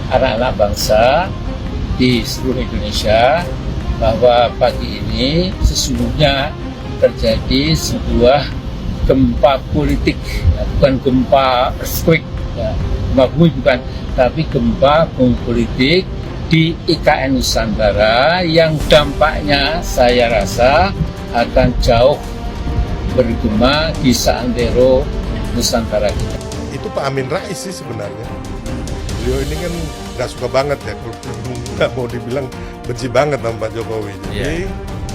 anak-anak bangsa di seluruh Indonesia bahwa pagi ini sesungguhnya terjadi sebuah gempa politik, bukan gempa earthquake, gempa bumi bukan, tapi gempa bumi politik di IKN Nusantara yang dampaknya saya rasa akan jauh bergema di seantero Nusantara kita. Itu Pak Amin Rais sih sebenarnya. Beliau ini kan nggak suka banget ya, nggak mau dibilang benci banget sama Pak Jokowi. Jadi,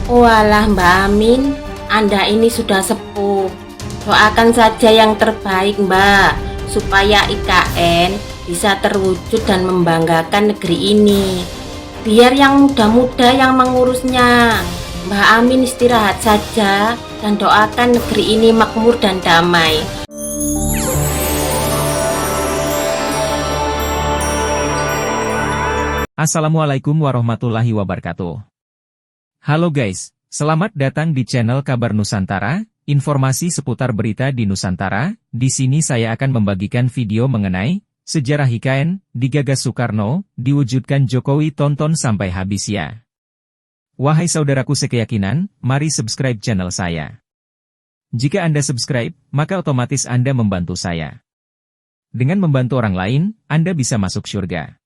walah Mbak Amin, Anda ini sudah sepuh. Doakan saja yang terbaik Mbak, supaya IKN bisa terwujud dan membanggakan negeri ini. Biar yang muda-muda yang mengurusnya. Mbak Amin istirahat saja dan doakan negeri ini makmur dan damai. Assalamualaikum warahmatullahi wabarakatuh. Halo guys, selamat datang di channel Kabar Nusantara, informasi seputar berita di Nusantara. Di sini saya akan membagikan video mengenai sejarah IKN, digagas Soekarno, diwujudkan Jokowi. Tonton sampai habis ya. Wahai saudaraku sekeyakinan, mari subscribe channel saya. Jika Anda subscribe, maka otomatis Anda membantu saya. Dengan membantu orang lain, Anda bisa masuk surga.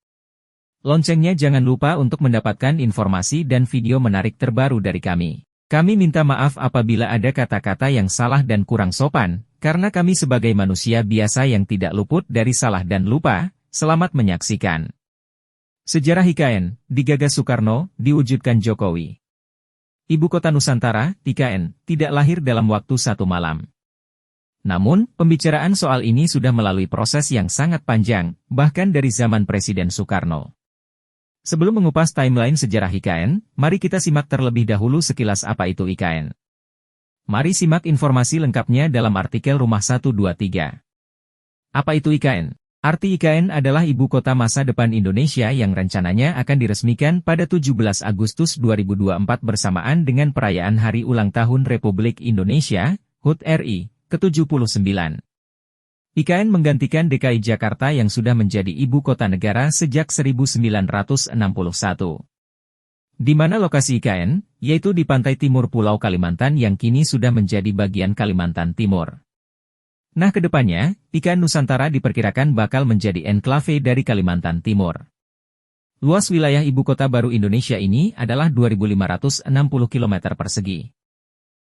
Loncengnya jangan lupa untuk mendapatkan informasi dan video menarik terbaru dari kami. Kami minta maaf apabila ada kata-kata yang salah dan kurang sopan, karena kami sebagai manusia biasa yang tidak luput dari salah dan lupa. Selamat menyaksikan. Sejarah IKN, digagas Soekarno, diwujudkan Jokowi. Ibu kota Nusantara, IKN, tidak lahir dalam waktu satu malam. Namun, pembicaraan soal ini sudah melalui proses yang sangat panjang, bahkan dari zaman Presiden Soekarno. Sebelum mengupas timeline sejarah IKN, mari kita simak terlebih dahulu sekilas apa itu IKN. Mari simak informasi lengkapnya dalam artikel Rumah 123. Apa itu IKN? Arti IKN adalah Ibu Kota Masa Depan Indonesia yang rencananya akan diresmikan pada 17 Agustus 2024 bersamaan dengan perayaan Hari Ulang Tahun Republik Indonesia, HUT RI, ke-79. IKN menggantikan DKI Jakarta yang sudah menjadi ibu kota negara sejak 1961. Di mana lokasi IKN, yaitu di pantai timur Pulau Kalimantan yang kini sudah menjadi bagian Kalimantan Timur. Nah kedepannya, IKN Nusantara diperkirakan bakal menjadi enklave dari Kalimantan Timur. Luas wilayah ibu kota baru Indonesia ini adalah 2.560 km persegi.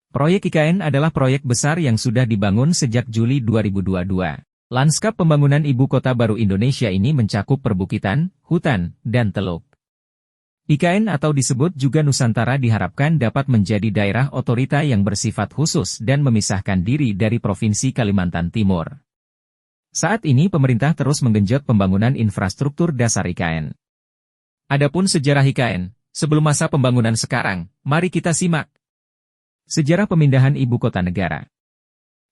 Proyek IKN adalah proyek besar yang sudah dibangun sejak Juli 2022. Lanskap pembangunan ibu kota baru Indonesia ini mencakup perbukitan, hutan, dan teluk. IKN atau disebut juga Nusantara diharapkan dapat menjadi daerah otorita yang bersifat khusus dan memisahkan diri dari Provinsi Kalimantan Timur. Saat ini pemerintah terus menggenjot pembangunan infrastruktur dasar IKN. Adapun sejarah IKN, sebelum masa pembangunan sekarang, mari kita simak. Sejarah pemindahan ibu kota negara.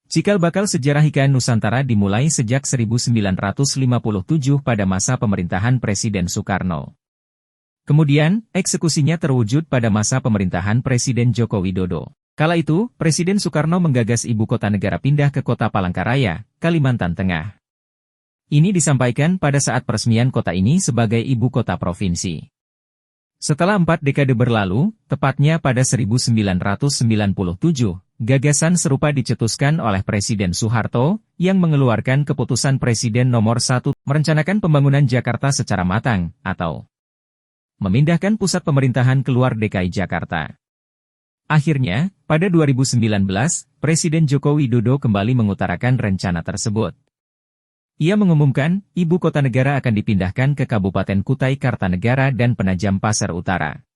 Cikal bakal sejarah IKN Nusantara dimulai sejak 1957 pada masa pemerintahan Presiden Soekarno. Kemudian, eksekusinya terwujud pada masa pemerintahan Presiden Joko Widodo. Kala itu, Presiden Soekarno menggagas ibu kota negara pindah ke kota Palangkaraya, Kalimantan Tengah. Ini disampaikan pada saat peresmian kota ini sebagai ibu kota provinsi. Setelah 4 dekade berlalu, tepatnya pada 1997, gagasan serupa dicetuskan oleh Presiden Soeharto, yang mengeluarkan keputusan Presiden nomor 1, merencanakan pembangunan Jakarta secara matang, atau memindahkan pusat pemerintahan keluar DKI Jakarta. Akhirnya, pada 2019, Presiden Joko Widodo kembali mengutarakan rencana tersebut. Ia mengumumkan, ibu kota negara akan dipindahkan ke Kabupaten Kutai Kartanegara dan Penajam Pasar Utara.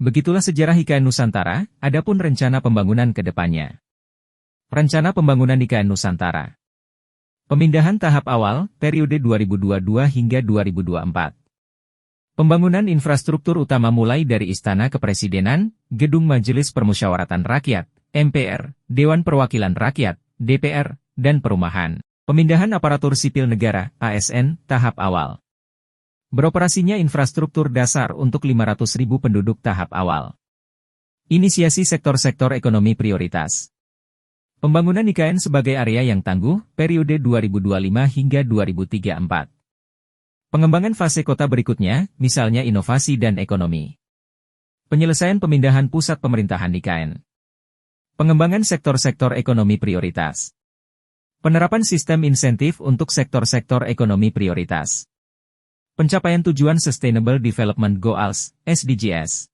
Begitulah sejarah IKN Nusantara, adapun rencana pembangunan ke depannya. Rencana pembangunan IKN Nusantara. Pemindahan tahap awal, periode 2022 hingga 2024. Pembangunan infrastruktur utama mulai dari Istana Kepresidenan, Gedung Majelis Permusyawaratan Rakyat, MPR, Dewan Perwakilan Rakyat, DPR, dan Perumahan. Pemindahan aparatur sipil negara, ASN, tahap awal. Beroperasinya infrastruktur dasar untuk 500.000 penduduk tahap awal. Inisiasi sektor-sektor ekonomi prioritas. Pembangunan IKN sebagai area yang tangguh, periode 2025 hingga 2034. Pengembangan fase kota berikutnya, misalnya inovasi dan ekonomi. Penyelesaian pemindahan pusat pemerintahan IKN. Pengembangan sektor-sektor ekonomi prioritas. Penerapan sistem insentif untuk sektor-sektor ekonomi prioritas. Pencapaian tujuan Sustainable Development Goals, SDGs.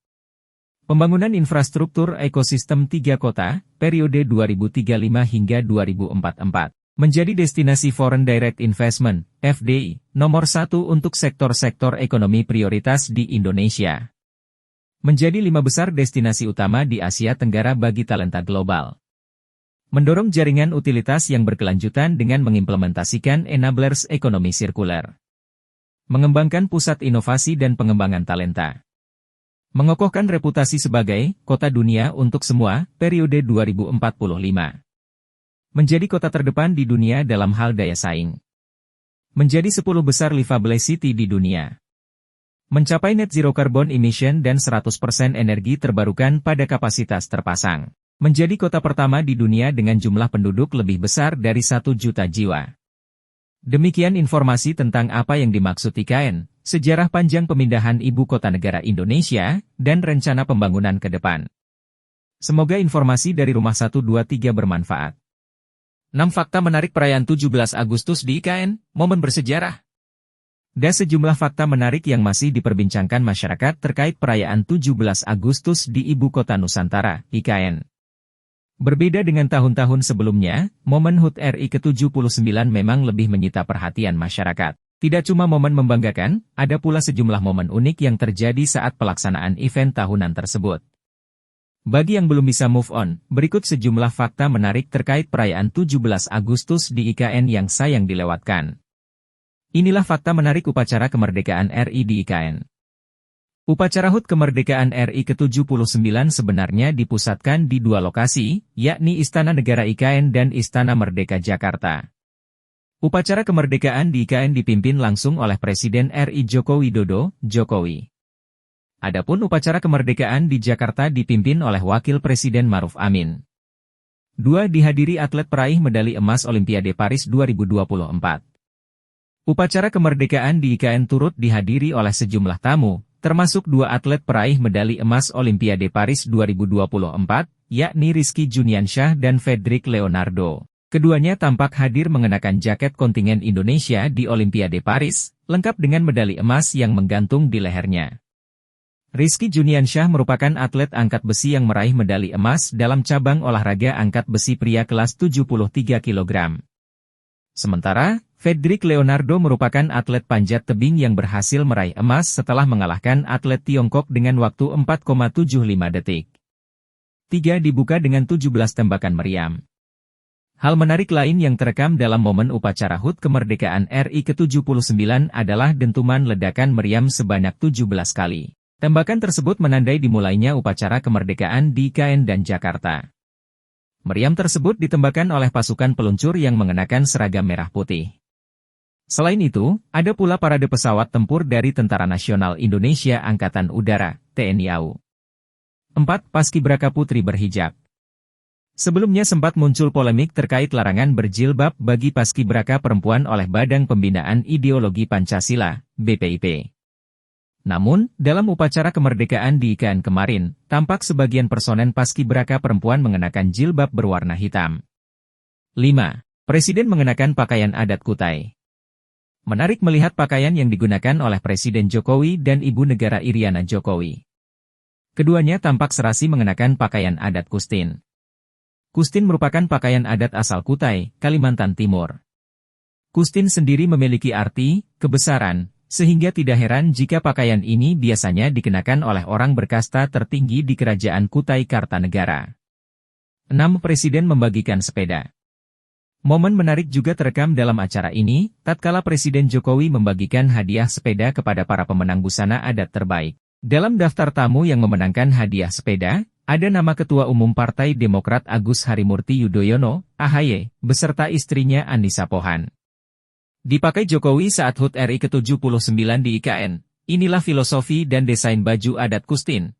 Pembangunan infrastruktur ekosistem 3 kota, periode 2035 hingga 2044. Menjadi destinasi Foreign Direct Investment, FDI, nomor 1 untuk sektor-sektor ekonomi prioritas di Indonesia. Menjadi 5 besar destinasi utama di Asia Tenggara bagi talenta global. Mendorong jaringan utilitas yang berkelanjutan dengan mengimplementasikan enablers ekonomi sirkuler. Mengembangkan pusat inovasi dan pengembangan talenta. Mengokohkan reputasi sebagai kota dunia untuk semua, periode 2045. Menjadi kota terdepan di dunia dalam hal daya saing. Menjadi 10 besar livable city di dunia. Mencapai net zero carbon emission dan 100% energi terbarukan pada kapasitas terpasang. Menjadi kota pertama di dunia dengan jumlah penduduk lebih besar dari 1 juta jiwa. Demikian informasi tentang apa yang dimaksud IKN, sejarah panjang pemindahan ibu kota negara Indonesia, dan rencana pembangunan ke depan. Semoga informasi dari Rumah 123 bermanfaat. 6 fakta menarik perayaan 17 Agustus di IKN, momen bersejarah. Ada sejumlah fakta menarik yang masih diperbincangkan masyarakat terkait perayaan 17 Agustus di Ibu Kota Nusantara, IKN. Berbeda dengan tahun-tahun sebelumnya, momen HUT RI ke-79 memang lebih menyita perhatian masyarakat. Tidak cuma momen membanggakan, ada pula sejumlah momen unik yang terjadi saat pelaksanaan event tahunan tersebut. Bagi yang belum bisa move on, berikut sejumlah fakta menarik terkait perayaan 17 Agustus di IKN yang sayang dilewatkan. Inilah fakta menarik upacara kemerdekaan RI di IKN. Upacara HUT kemerdekaan RI ke-79 sebenarnya dipusatkan di 2 lokasi, yakni Istana Negara IKN dan Istana Merdeka Jakarta. Upacara kemerdekaan di IKN dipimpin langsung oleh Presiden RI Joko Widodo, Jokowi. Adapun upacara kemerdekaan di Jakarta dipimpin oleh Wakil Presiden Maruf Amin. 2 dihadiri atlet peraih medali emas Olimpiade Paris 2024. Upacara kemerdekaan di IKN turut dihadiri oleh sejumlah tamu, termasuk 2 atlet peraih medali emas Olimpiade Paris 2024, yakni Rizky Juniansyah dan Fedrik Leonardo. Keduanya tampak hadir mengenakan jaket kontingen Indonesia di Olimpiade Paris, lengkap dengan medali emas yang menggantung di lehernya. Rizky Juniansyah merupakan atlet angkat besi yang meraih medali emas dalam cabang olahraga angkat besi pria kelas 73 kg. Sementara, Fedrik Leonardo merupakan atlet panjat tebing yang berhasil meraih emas setelah mengalahkan atlet Tiongkok dengan waktu 4,75 detik. 3 dibuka dengan 17 tembakan meriam. Hal menarik lain yang terekam dalam momen upacara HUT kemerdekaan RI ke-79 adalah dentuman ledakan meriam sebanyak 17 kali. Tembakan tersebut menandai dimulainya upacara kemerdekaan di IKN dan Jakarta. Meriam tersebut ditembakkan oleh pasukan peluncur yang mengenakan seragam merah putih. Selain itu, ada pula parade pesawat tempur dari Tentara Nasional Indonesia Angkatan Udara, TNI AU. 4. Paskibraka Putri berhijab. Sebelumnya sempat muncul polemik terkait larangan berjilbab bagi paskibraka perempuan oleh Badan Pembinaan Ideologi Pancasila, BPIP. Namun, dalam upacara kemerdekaan di IKN kemarin, tampak sebagian personel paskibraka perempuan mengenakan jilbab berwarna hitam. 5. Presiden mengenakan pakaian adat Kutai. Menarik melihat pakaian yang digunakan oleh Presiden Jokowi dan Ibu Negara Iriana Jokowi. Keduanya tampak serasi mengenakan pakaian adat Kustin. Kustin merupakan pakaian adat asal Kutai, Kalimantan Timur. Kustin sendiri memiliki arti, kebesaran, sehingga tidak heran jika pakaian ini biasanya dikenakan oleh orang berkasta tertinggi di Kerajaan Kutai Kartanegara. 6. Presiden membagikan sepeda. Momen menarik juga terekam dalam acara ini, tatkala Presiden Jokowi membagikan hadiah sepeda kepada para pemenang busana adat terbaik. Dalam daftar tamu yang memenangkan hadiah sepeda, ada nama Ketua Umum Partai Demokrat Agus Harimurti Yudhoyono, AHY, beserta istrinya Anissa Pohan. Dipakai Jokowi saat HUT RI ke-79 di IKN, inilah filosofi dan desain baju adat Kustin.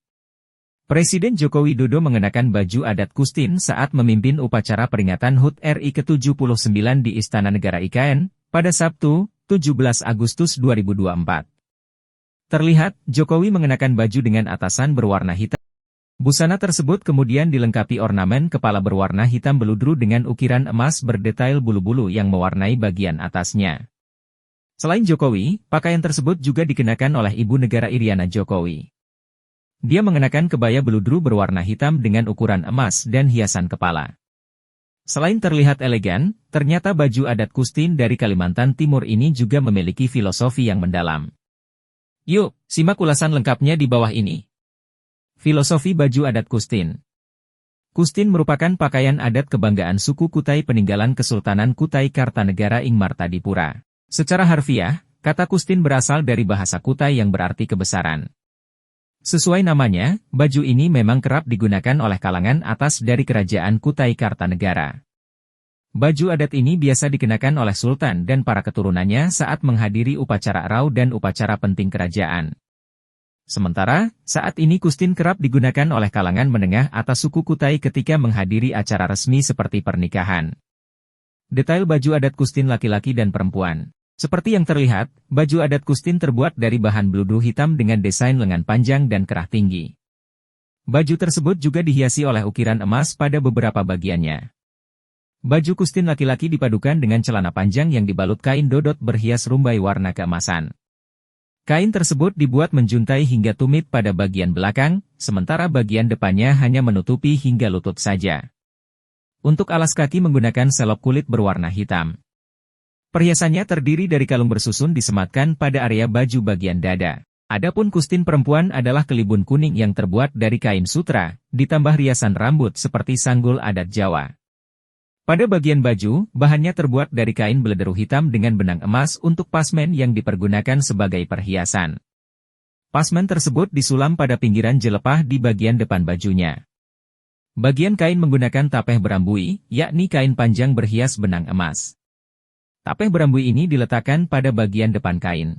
Presiden Joko Widodo mengenakan baju adat Kustin saat memimpin upacara peringatan HUT RI ke-79 di Istana Negara IKN, pada Sabtu, 17 Agustus 2024. Terlihat, Jokowi mengenakan baju dengan atasan berwarna hitam. Busana tersebut kemudian dilengkapi ornamen kepala berwarna hitam beludru dengan ukiran emas berdetail bulu-bulu yang mewarnai bagian atasnya. Selain Jokowi, pakaian tersebut juga dikenakan oleh Ibu Negara Iriana Jokowi. Dia mengenakan kebaya beludru berwarna hitam dengan ukuran emas dan hiasan kepala. Selain terlihat elegan, ternyata baju adat Kustin dari Kalimantan Timur ini juga memiliki filosofi yang mendalam. Yuk, simak ulasan lengkapnya di bawah ini. Filosofi baju adat Kustin. Kustin merupakan pakaian adat kebanggaan suku Kutai peninggalan Kesultanan Kutai Kartanegara ing Martadipura. Secara harfiah, kata Kustin berasal dari bahasa Kutai yang berarti kebesaran. Sesuai namanya, baju ini memang kerap digunakan oleh kalangan atas dari kerajaan Kutai Kartanegara. Baju adat ini biasa dikenakan oleh sultan dan para keturunannya saat menghadiri upacara rau dan upacara penting kerajaan. Sementara, saat ini Kustin kerap digunakan oleh kalangan menengah atas suku Kutai ketika menghadiri acara resmi seperti pernikahan. Detail baju adat Kustin laki-laki dan perempuan. Seperti yang terlihat, baju adat Kustin terbuat dari bahan beludru hitam dengan desain lengan panjang dan kerah tinggi. Baju tersebut juga dihiasi oleh ukiran emas pada beberapa bagiannya. Baju Kustin laki-laki dipadukan dengan celana panjang yang dibalut kain dodot berhias rumbai warna keemasan. Kain tersebut dibuat menjuntai hingga tumit pada bagian belakang, sementara bagian depannya hanya menutupi hingga lutut saja. Untuk alas kaki menggunakan selop kulit berwarna hitam. Perhiasannya terdiri dari kalung bersusun disematkan pada area baju bagian dada. Adapun Kustin perempuan adalah kelibun kuning yang terbuat dari kain sutra, ditambah riasan rambut seperti sanggul adat Jawa. Pada bagian baju, bahannya terbuat dari kain belederu hitam dengan benang emas untuk pasmen yang dipergunakan sebagai perhiasan. Pasmen tersebut disulam pada pinggiran jelepah di bagian depan bajunya. Bagian kain menggunakan tapeh berambui, yakni kain panjang berhias benang emas. Tapeh berambui ini diletakkan pada bagian depan kain.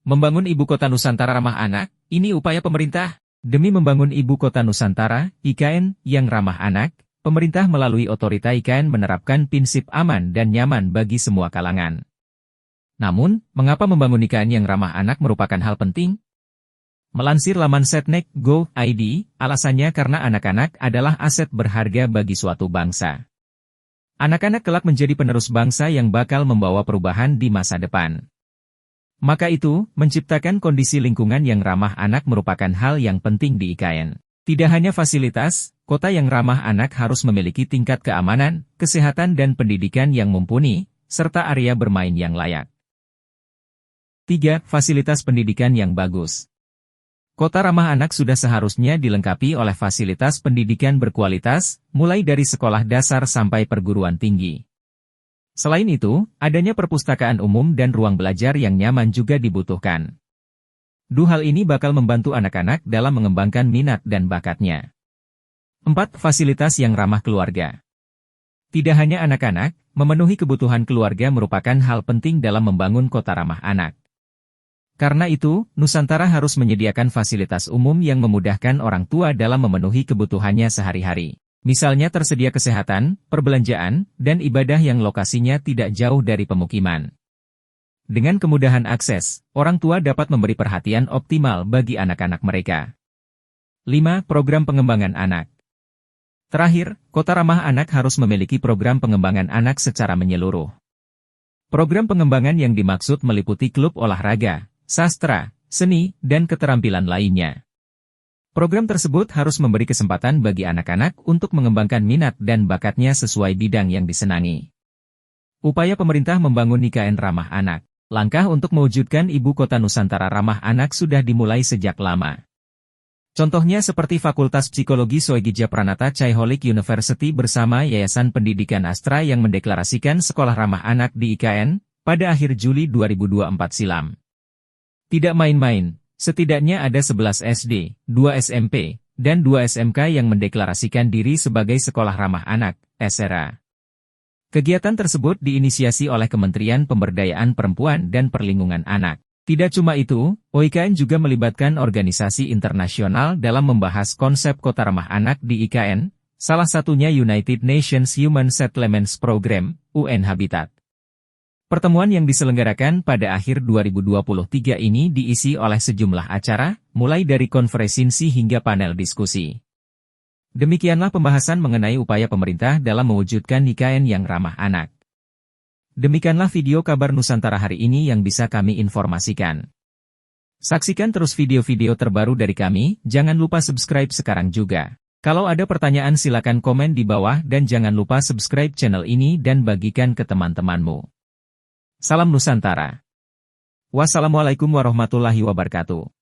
Membangun Ibu Kota Nusantara ramah anak, ini upaya pemerintah. Demi membangun Ibu Kota Nusantara, IKN, yang ramah anak, pemerintah melalui otorita IKN menerapkan prinsip aman dan nyaman bagi semua kalangan. Namun, mengapa membangun IKN yang ramah anak merupakan hal penting? Melansir laman setnek.go.id, alasannya karena anak-anak adalah aset berharga bagi suatu bangsa. Anak-anak kelak menjadi penerus bangsa yang bakal membawa perubahan di masa depan. Maka itu, menciptakan kondisi lingkungan yang ramah anak merupakan hal yang penting di IKN. Tidak hanya fasilitas, kota yang ramah anak harus memiliki tingkat keamanan, kesehatan dan pendidikan yang mumpuni, serta area bermain yang layak. 3. Fasilitas pendidikan yang bagus. Kota ramah anak sudah seharusnya dilengkapi oleh fasilitas pendidikan berkualitas, mulai dari sekolah dasar sampai perguruan tinggi. Selain itu, adanya perpustakaan umum dan ruang belajar yang nyaman juga dibutuhkan. Dua hal ini bakal membantu anak-anak dalam mengembangkan minat dan bakatnya. 4. Fasilitas yang ramah keluarga. Tidak hanya anak-anak, memenuhi kebutuhan keluarga merupakan hal penting dalam membangun kota ramah anak. Karena itu, Nusantara harus menyediakan fasilitas umum yang memudahkan orang tua dalam memenuhi kebutuhannya sehari-hari. Misalnya tersedia kesehatan, perbelanjaan, dan ibadah yang lokasinya tidak jauh dari pemukiman. Dengan kemudahan akses, orang tua dapat memberi perhatian optimal bagi anak-anak mereka. 5. Program pengembangan anak. Terakhir, kota ramah anak harus memiliki program pengembangan anak secara menyeluruh. Program pengembangan yang dimaksud meliputi klub olahraga, sastra, seni, dan keterampilan lainnya. Program tersebut harus memberi kesempatan bagi anak-anak untuk mengembangkan minat dan bakatnya sesuai bidang yang disenangi. Upaya pemerintah membangun IKN ramah anak. Langkah untuk mewujudkan Ibu Kota Nusantara ramah anak sudah dimulai sejak lama. Contohnya seperti Fakultas Psikologi Soegija Pranata Caiholic University bersama Yayasan Pendidikan Astra yang mendeklarasikan sekolah ramah anak di IKN pada akhir Juli 2024 silam. Tidak main-main, setidaknya ada 11 SD, 2 SMP, dan 2 SMK yang mendeklarasikan diri sebagai sekolah ramah anak, SRA. Kegiatan tersebut diinisiasi oleh Kementerian Pemberdayaan Perempuan dan Perlindungan Anak. Tidak cuma itu, OIKN juga melibatkan organisasi internasional dalam membahas konsep kota ramah anak di IKN, salah satunya United Nations Human Settlements Program, UN Habitat. Pertemuan yang diselenggarakan pada akhir 2023 ini diisi oleh sejumlah acara, mulai dari konferensi hingga panel diskusi. Demikianlah pembahasan mengenai upaya pemerintah dalam mewujudkan IKN yang ramah anak. Demikianlah video kabar Nusantara hari ini yang bisa kami informasikan. Saksikan terus video-video terbaru dari kami, jangan lupa subscribe sekarang juga. Kalau ada pertanyaan silakan komen di bawah dan jangan lupa subscribe channel ini dan bagikan ke teman-temanmu. Salam Nusantara. Wassalamualaikum warahmatullahi wabarakatuh.